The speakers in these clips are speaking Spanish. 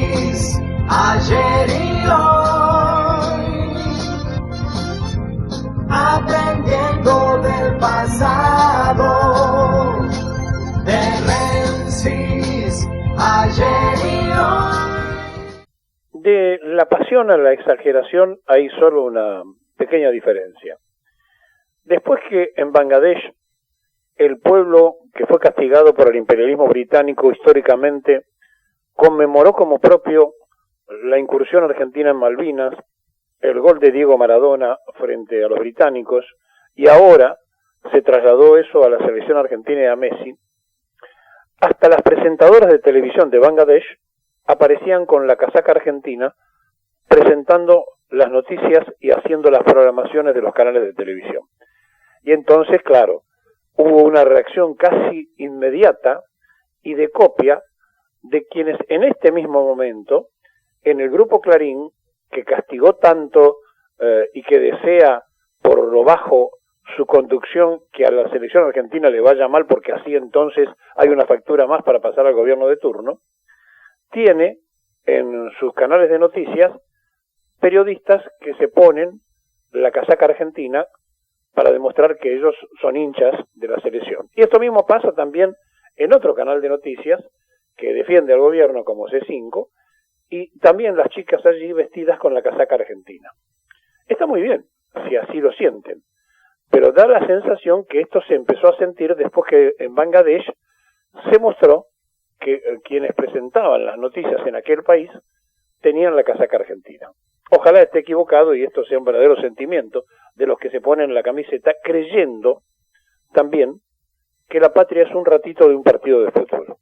Memphis, ayer y hoy, aprendiendo del pasado. De Memphis, ayer y hoy. De la pasión a la exageración hay solo una pequeña diferencia. Después que en Bangladesh el pueblo que fue castigado por el imperialismo británico históricamente conmemoró como propio la incursión argentina en Malvinas, el gol de Diego Maradona frente a los británicos, y ahora se trasladó eso a la selección argentina y a Messi, hasta las presentadoras de televisión de Bangladesh aparecían con la casaca argentina presentando las noticias y haciendo las programaciones de los canales de televisión. Y entonces, claro, hubo una reacción casi inmediata y de copia de quienes en este mismo momento, en el grupo Clarín, que castigó tanto y que desea por lo bajo su conducción que a la selección argentina le vaya mal porque así entonces hay una factura más para pasar al gobierno de turno, tiene en sus canales de noticias periodistas que se ponen la casaca argentina para demostrar que ellos son hinchas de la selección. Y esto mismo pasa también en otro canal de noticias que defiende al gobierno como C5, y también las chicas allí vestidas con la casaca argentina. Está muy bien, si así lo sienten, pero da la sensación que esto se empezó a sentir después que en Bangladesh se mostró que quienes presentaban las noticias en aquel país tenían la casaca argentina. Ojalá esté equivocado y esto sea un verdadero sentimiento de los que se ponen la camiseta creyendo también que la patria es un ratito de un partido de fútbol.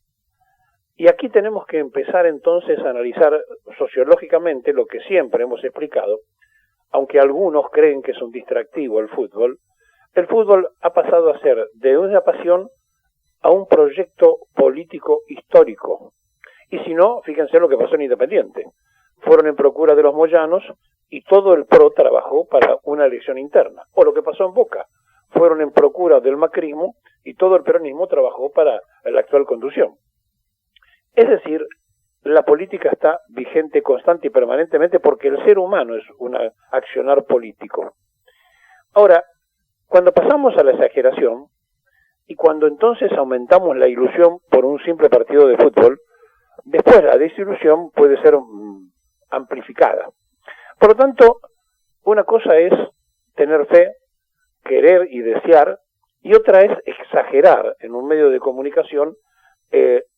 Y aquí tenemos que empezar entonces a analizar sociológicamente lo que siempre hemos explicado, aunque algunos creen que es un distractivo el fútbol ha pasado a ser de una pasión a un proyecto político histórico. Y si no, fíjense lo que pasó en Independiente. Fueron en procura de los Moyanos y todo el PRO trabajó para una elección interna. O lo que pasó en Boca. Fueron en procura del macrismo y todo el peronismo trabajó para la actual conducción. Es decir, la política está vigente constante y permanentemente porque el ser humano es un accionar político. Ahora, cuando pasamos a la exageración y cuando entonces aumentamos la ilusión por un simple partido de fútbol, después la desilusión puede ser amplificada. Por lo tanto, una cosa es tener fe, querer y desear, y otra es exagerar en un medio de comunicación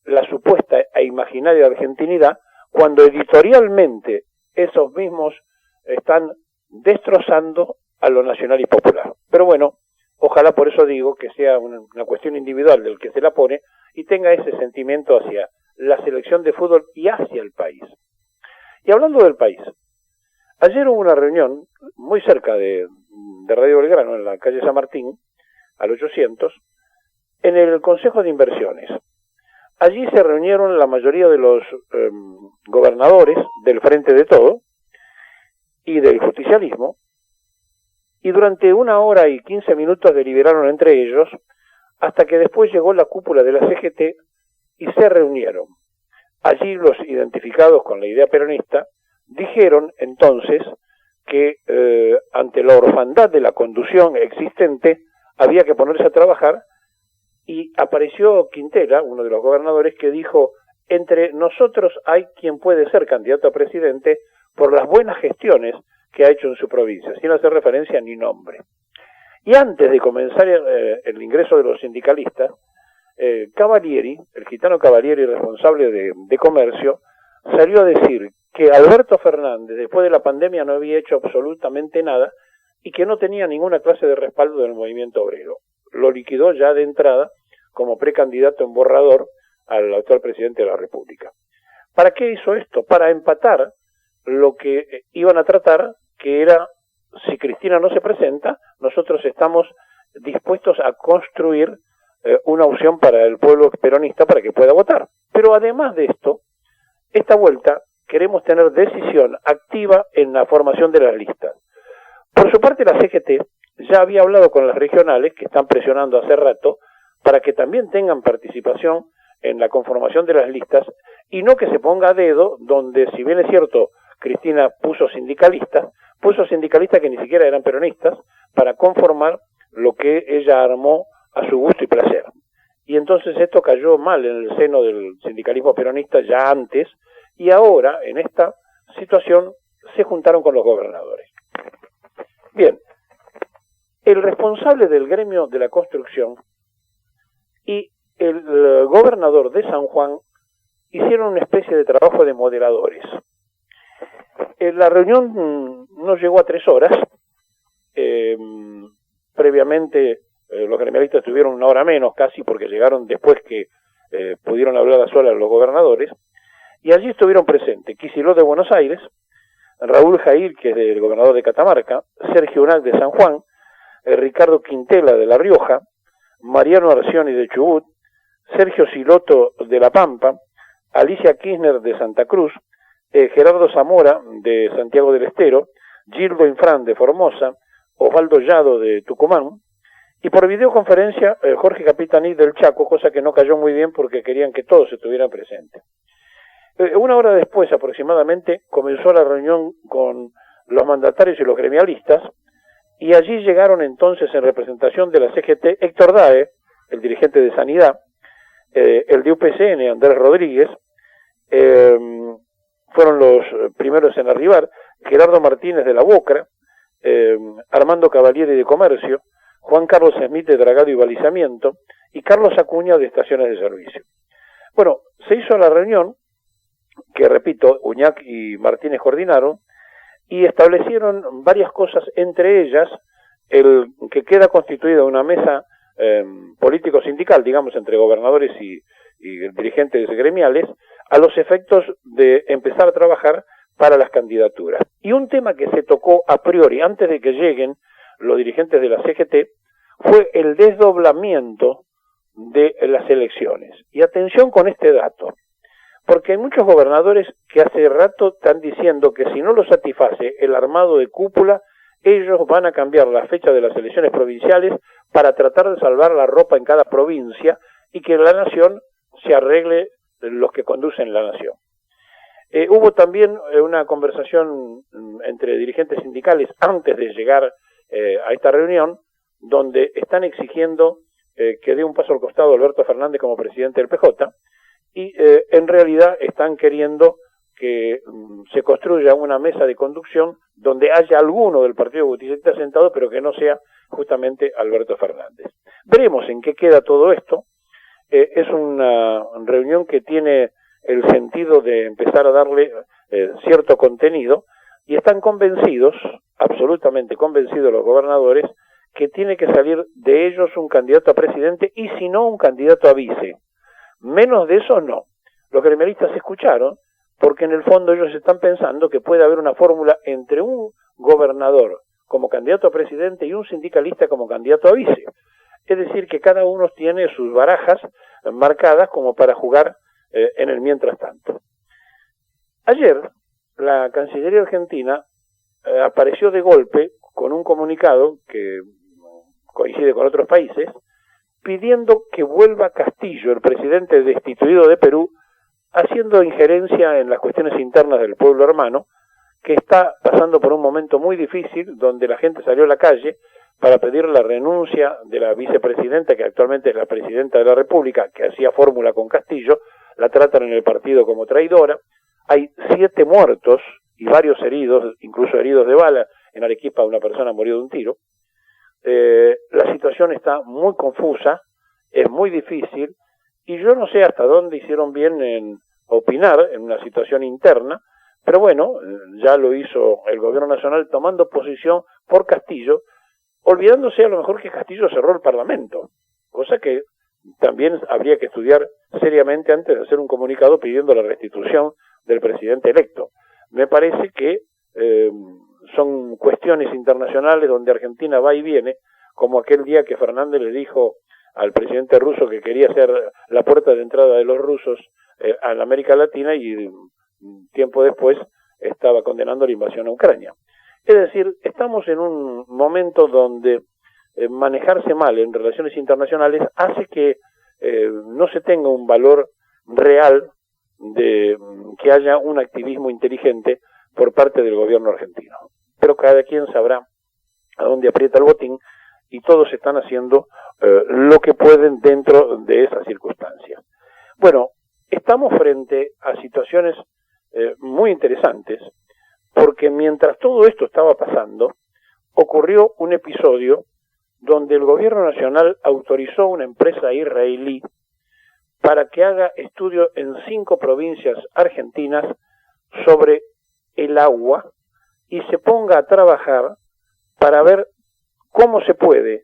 la supuesta e imaginaria argentinidad, cuando editorialmente esos mismos están destrozando a lo nacional y popular. Pero bueno, ojalá por eso digo que sea una cuestión individual del que se la pone y tenga ese sentimiento hacia la selección de fútbol y hacia el país. Y hablando del país, ayer hubo una reunión muy cerca de Radio Belgrano, en la calle San Martín, al 800, en el Consejo de Inversiones. Allí se reunieron la mayoría de los gobernadores del Frente de Todo y del justicialismo, y durante 1 hora y 15 minutos deliberaron entre ellos, hasta que después llegó la cúpula de la CGT y se reunieron. Allí los identificados con la idea peronista dijeron entonces que ante la orfandad de la conducción existente había que ponerse a trabajar, y apareció Quintela, uno de los gobernadores, que dijo: entre nosotros hay quien puede ser candidato a presidente por las buenas gestiones que ha hecho en su provincia, sin hacer referencia ni nombre. Y antes de comenzar el ingreso de los sindicalistas, Cavalieri, el gitano Cavalieri, responsable de comercio, salió a decir que Alberto Fernández, después de la pandemia, no había hecho absolutamente nada y que no tenía ninguna clase de respaldo del movimiento obrero. Lo liquidó ya de entrada como precandidato en borrador al actual presidente de la República. ¿Para qué hizo esto? Para empatar lo que iban a tratar, que era: si Cristina no se presenta, nosotros estamos dispuestos a construir una opción para el pueblo peronista para que pueda votar. Pero además de esto, esta vuelta queremos tener decisión activa en la formación de las listas. Por su parte, la CGT ya había hablado con las regionales, que están presionando hace rato, para que también tengan participación en la conformación de las listas, y no que se ponga a dedo, donde si bien es cierto, Cristina puso sindicalistas que ni siquiera eran peronistas, para conformar lo que ella armó a su gusto y placer. Y entonces esto cayó mal en el seno del sindicalismo peronista ya antes, y ahora, en esta situación, se juntaron con los gobernadores. Bien, el responsable del gremio de la construcción y el gobernador de San Juan hicieron una especie de trabajo de moderadores. La reunión no llegó a 3 horas. Previamente los gremialistas tuvieron 1 hora menos casi, porque llegaron después que pudieron hablar a solas los gobernadores, y allí estuvieron presentes Kicillof de Buenos Aires, Raúl Jair, que es el gobernador de Catamarca, Sergio Unac de San Juan, Ricardo Quintela de La Rioja, Mariano Arcioni de Chubut, Sergio Siloto de La Pampa, Alicia Kirchner de Santa Cruz, Gerardo Zamora de Santiago del Estero, Gildo Infran de Formosa, Osvaldo Llado de Tucumán, y por videoconferencia Jorge Capitaní del Chaco, cosa que no cayó muy bien porque querían que todos estuvieran presentes. 1 hora después aproximadamente comenzó la reunión con los mandatarios y los gremialistas, y allí llegaron entonces en representación de la CGT Héctor Dae, el dirigente de Sanidad, el de UPCN Andrés Rodríguez, fueron los primeros en arribar, Gerardo Martínez de la Bocra, Armando Cavalieri de Comercio, Juan Carlos Smith de Dragado y Balizamiento, y Carlos Acuña de Estaciones de Servicio. Bueno, se hizo la reunión, que repito, Uñac y Martínez coordinaron, y establecieron varias cosas, entre ellas el que queda constituida una mesa político-sindical, digamos, entre gobernadores y dirigentes gremiales, a los efectos de empezar a trabajar para las candidaturas. Y un tema que se tocó a priori, antes de que lleguen los dirigentes de la CGT, fue el desdoblamiento de las elecciones. Y atención con este dato, porque hay muchos gobernadores que hace rato están diciendo que si no lo satisface el armado de cúpula, ellos van a cambiar la fecha de las elecciones provinciales para tratar de salvar la ropa en cada provincia y que la nación se arregle los que conducen la nación. Hubo también una conversación entre dirigentes sindicales antes de llegar a esta reunión, donde están exigiendo que dé un paso al costado Alberto Fernández como presidente del PJ, y en realidad están queriendo que se construya una mesa de conducción donde haya alguno del partido justicialista sentado, pero que no sea justamente Alberto Fernández. Veremos en qué queda todo esto. Es una reunión que tiene el sentido de empezar a darle cierto contenido, y están convencidos, absolutamente convencidos los gobernadores, que tiene que salir de ellos un candidato a presidente y si no un candidato a vice. Menos de eso no. Los gremialistas escucharon, porque en el fondo ellos están pensando que puede haber una fórmula entre un gobernador como candidato a presidente y un sindicalista como candidato a vice. Es decir, que cada uno tiene sus barajas marcadas como para jugar en el mientras tanto. Ayer, la Cancillería Argentina apareció de golpe con un comunicado que coincide con otros países, pidiendo que vuelva Castillo, el presidente destituido de Perú, haciendo injerencia en las cuestiones internas del pueblo hermano, que está pasando por un momento muy difícil, donde la gente salió a la calle para pedir la renuncia de la vicepresidenta, que actualmente es la presidenta de la República, que hacía fórmula con Castillo. La tratan en el partido como traidora. Hay 7 muertos y varios heridos, incluso heridos de bala. En Arequipa una persona murió de un tiro. La situación está muy confusa, es muy difícil, y yo no sé hasta dónde hicieron bien en opinar en una situación interna, pero bueno, ya lo hizo el gobierno nacional tomando posición por Castillo, olvidándose a lo mejor que Castillo cerró el Parlamento, cosa que también habría que estudiar seriamente antes de hacer un comunicado pidiendo la restitución del presidente electo. Me parece que son cuestiones internacionales donde Argentina va y viene, como aquel día que Fernández le dijo al presidente ruso que quería ser la puerta de entrada de los rusos a la América Latina, y tiempo después estaba condenando la invasión a Ucrania. Es decir, estamos en un momento donde manejarse mal en relaciones internacionales hace que no se tenga un valor real de que haya un activismo inteligente por parte del gobierno argentino. Pero cada quien sabrá a dónde aprieta el botín y todos están haciendo lo que pueden dentro de esas circunstancias. Bueno, estamos frente a situaciones muy interesantes porque mientras todo esto estaba pasando, ocurrió un episodio donde el gobierno nacional autorizó a una empresa israelí para que haga estudios en 5 provincias argentinas sobre el agua y se ponga a trabajar para ver cómo se puede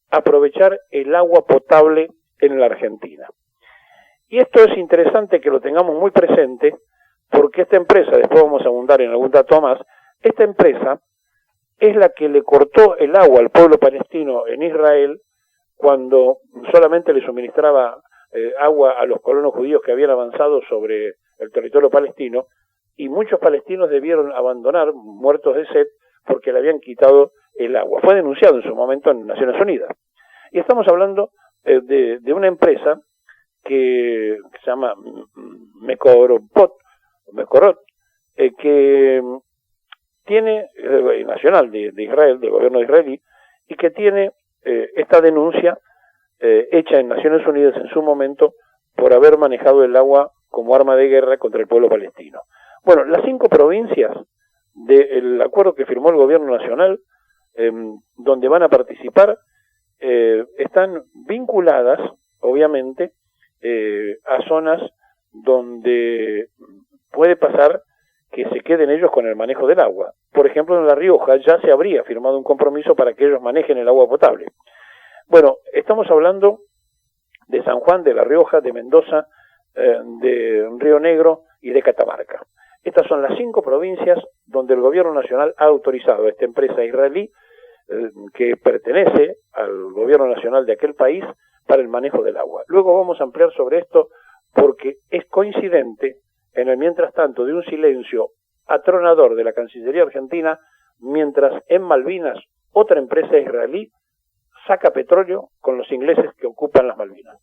aprovechar el agua potable en la Argentina. Y esto es interesante que lo tengamos muy presente porque esta empresa, después vamos a abundar en algún dato más, esta empresa es la que le cortó el agua al pueblo palestino en Israel cuando solamente le suministraba agua a los colonos judíos que habían avanzado sobre el territorio palestino, y muchos palestinos debieron abandonar muertos de sed porque le habían quitado el agua. Fue denunciado en su momento en Naciones Unidas. Y estamos hablando de una empresa que se llama Mekorot, que tiene, nacional de Israel, del gobierno israelí, y que tiene esta denuncia hecha en Naciones Unidas en su momento por haber manejado el agua como arma de guerra contra el pueblo palestino. Bueno, las 5 provincias del acuerdo que firmó el gobierno nacional, donde van a participar, están vinculadas, obviamente, a zonas donde puede pasar que se queden ellos con el manejo del agua. Por ejemplo, en La Rioja ya se habría firmado un compromiso para que ellos manejen el agua potable. Bueno, estamos hablando de San Juan, de La Rioja, de Mendoza, de Río Negro y de Catamarca. Estas son las 5 provincias donde el gobierno nacional ha autorizado a esta empresa israelí que pertenece al gobierno nacional de aquel país para el manejo del agua. Luego vamos a ampliar sobre esto porque es coincidente en el mientras tanto de un silencio atronador de la Cancillería argentina, mientras en Malvinas otra empresa israelí saca petróleo con los ingleses que ocupan las Malvinas.